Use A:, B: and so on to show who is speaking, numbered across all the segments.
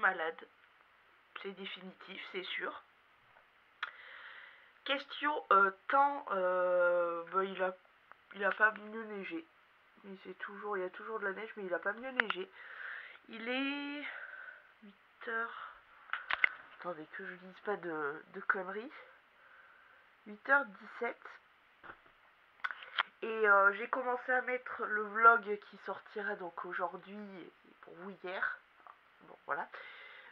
A: malade. C'est définitif, c'est sûr. Question temps, bah, il a pas mieux neigé. Mais il y a toujours de la neige, mais il a pas mieux neigé. Il est 8h. Attendez que je dise pas de conneries. 8h17. Et j'ai commencé à mettre le vlog qui sortira donc aujourd'hui, pour vous hier. Bon voilà.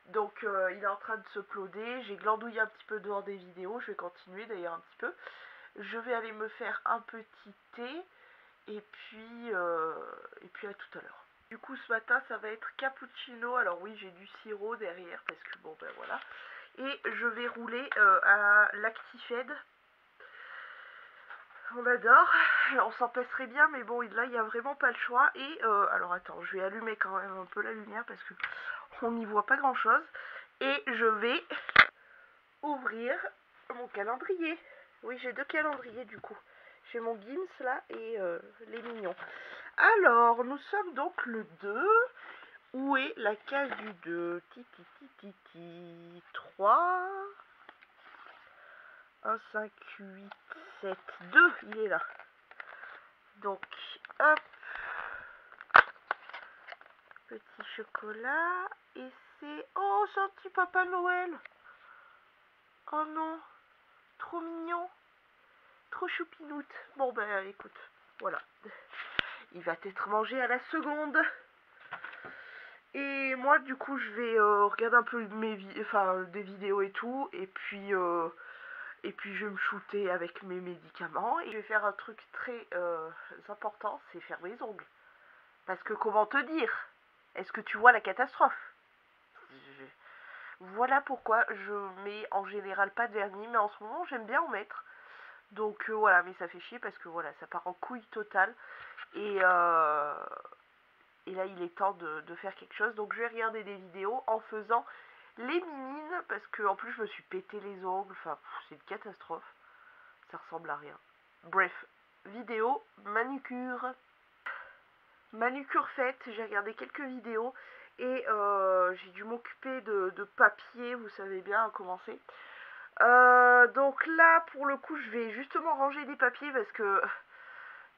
A: Donc il est en train de se uploader. J'ai glandouillé un petit peu dehors des vidéos. Je vais continuer d'ailleurs un petit peu. Je vais aller me faire un petit thé. Et puis à tout à l'heure. Du coup ce matin ça va être cappuccino. Alors oui, j'ai du sirop derrière parce que bon ben voilà. Et je vais rouler à l'Actifed. On adore, on s'en passerait bien, mais bon là il n'y a vraiment pas le choix. Et alors attends, je vais allumer quand même un peu la lumière parce que on n'y voit pas grand chose. Et je vais ouvrir mon calendrier. Oui, j'ai 2 calendriers du coup. J'ai mon Gims là et les mignons. Alors, nous sommes donc le 2. Où est la case du 2? Titi 3. 1, 5, 8, 7, 2. Il est là. Donc, hop. Petit chocolat. Et c'est... Oh, c'est un petit Papa Noël. Oh non. Trop mignon. Trop choupinoute. Bon, ben, écoute. Voilà. Il va être mangé à la seconde. Et moi du coup je vais regarder un peu des vidéos et tout. Et puis je vais me shooter avec mes médicaments. Et je vais faire un truc très important, c'est faire mes ongles. Parce que comment te dire? Est-ce que tu vois la catastrophe? Voilà pourquoi je mets en général pas de vernis. Mais en ce moment j'aime bien en mettre. Donc voilà, mais ça fait chier parce que voilà, ça part en couille totale. Et là il est temps de faire quelque chose. Donc je vais regarder des vidéos en faisant les mimines. Parce que en plus je me suis pété les ongles. Enfin c'est une catastrophe. Ça ressemble à rien. Bref, vidéo manucure. Manucure faite, j'ai regardé quelques vidéos. Et j'ai dû m'occuper de papier, vous savez bien comment c'est. Donc là pour le coup je vais justement ranger des papiers parce que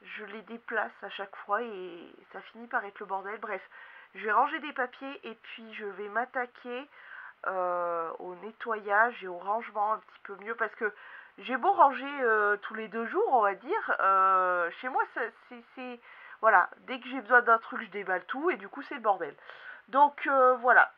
A: je les déplace à chaque fois et ça finit par être le bordel. Bref, je vais ranger des papiers et puis je vais m'attaquer au nettoyage et au rangement un petit peu mieux parce que j'ai beau ranger tous les 2 jours, on va dire, chez moi c'est voilà, dès que j'ai besoin d'un truc je déballe tout et du coup c'est le bordel. Donc voilà,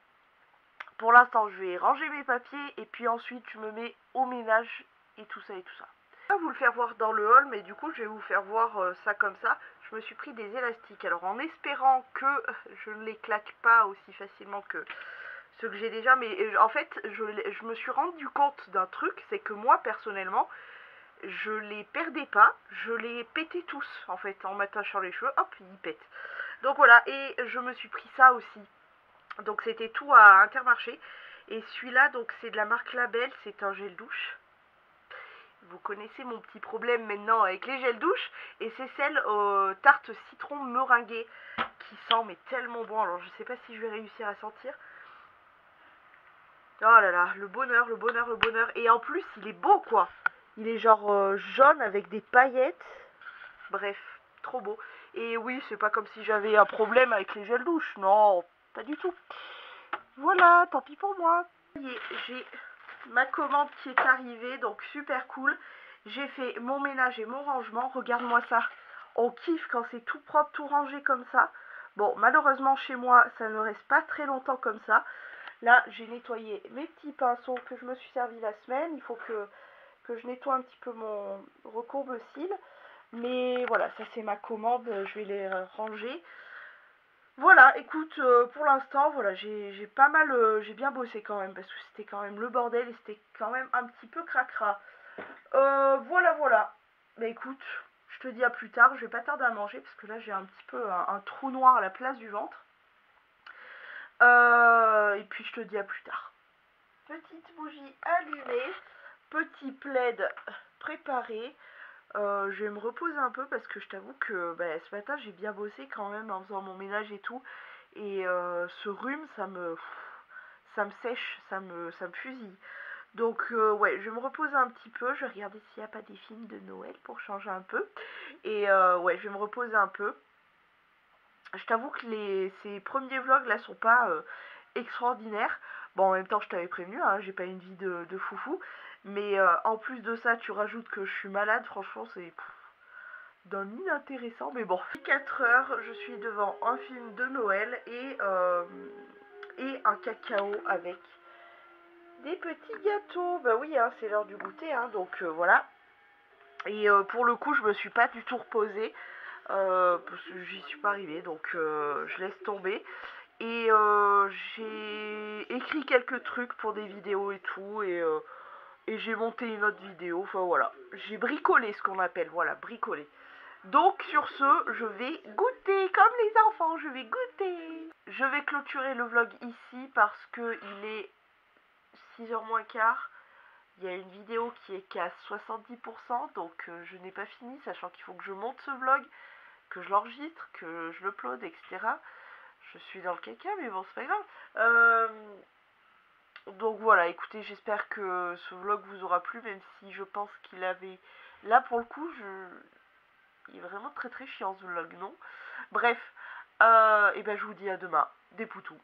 A: pour l'instant je vais ranger mes papiers et puis ensuite je me mets au ménage et tout ça et tout ça. Je vais pas vous le faire voir dans le haul, mais du coup je vais vous faire voir ça comme ça. Je me suis pris des élastiques, alors en espérant que je ne les claque pas aussi facilement que ceux que j'ai déjà, mais en fait je me suis rendu compte d'un truc, c'est que moi personnellement je les perdais pas, je les pétais tous en fait en m'attachant les cheveux, hop ils pètent. Donc voilà, et je me suis pris ça aussi, donc c'était tout à Intermarché. Et celui-là donc c'est de la marque Label, c'est un gel douche. Vous connaissez mon petit problème maintenant avec les gels douche. Et c'est celle tarte citron meringuée qui sent mais tellement bon. Alors je sais pas si je vais réussir à sentir. Oh là là, le bonheur, le bonheur, le bonheur. Et en plus il est beau quoi. Il est genre jaune avec des paillettes. Bref, trop beau. Et oui, c'est pas comme si j'avais un problème avec les gels douche. Non, pas du tout. Voilà, tant pis pour moi. J'ai ma commande qui est arrivée, donc super cool. J'ai fait mon ménage et mon rangement. Regarde-moi ça. On kiffe quand c'est tout propre, tout rangé comme ça. Bon, malheureusement chez moi, ça ne reste pas très longtemps comme ça. Là, j'ai nettoyé mes petits pinceaux que je me suis servi la semaine. Il faut que je nettoie un petit peu mon recourbe-cils. Mais voilà, ça c'est ma commande. Je vais les ranger. Voilà, écoute, pour l'instant, voilà, j'ai pas mal, j'ai bien bossé quand même, parce que c'était quand même le bordel et c'était quand même un petit peu cracra. Voilà, voilà. Bah écoute, je te dis à plus tard, je vais pas tarder à manger, parce que là j'ai un petit peu un trou noir à la place du ventre. Et puis je te dis à plus tard. Petite bougie allumée, petit plaid préparé. Je vais me reposer un peu parce que je t'avoue que bah, ce matin j'ai bien bossé quand même en faisant mon ménage et tout. Et ce rhume ça me sèche, ça me fusille. Donc ouais, je vais me reposer un petit peu, je vais regarder s'il n'y a pas des films de Noël pour changer un peu. Et ouais, je vais me reposer un peu. Je t'avoue que ces premiers vlogs là sont pas extraordinaires. Bon, en même temps, je t'avais prévenu, hein, j'ai pas une vie de foufou. Mais en plus de ça, tu rajoutes que je suis malade, franchement, c'est d'un inintéressant. Mais bon, 4 heures, je suis devant un film de Noël et un cacao avec des petits gâteaux. Bah oui, hein, c'est l'heure du goûter, hein, donc voilà. Et pour le coup, je me suis pas du tout reposée. Parce que j'y suis pas arrivée, donc je laisse tomber. Et j'ai écrit quelques trucs pour des vidéos et tout, et j'ai monté une autre vidéo, enfin voilà. J'ai bricolé ce qu'on appelle, voilà, bricolé. Donc sur ce, je vais goûter, comme les enfants, je vais goûter. Je vais clôturer le vlog ici parce que il est 6h moins quart. Il y a une vidéo qui est qu'à 70%, donc je n'ai pas fini, sachant qu'il faut que je monte ce vlog, que je l'enregistre, que je l'upload, etc. Je suis dans le caca, mais bon, c'est pas grave. Donc voilà, écoutez, j'espère que ce vlog vous aura plu, même si je pense qu'il avait... Là, pour le coup, il est vraiment très très chiant ce vlog, non? Bref, et ben je vous dis à demain. Des poutous.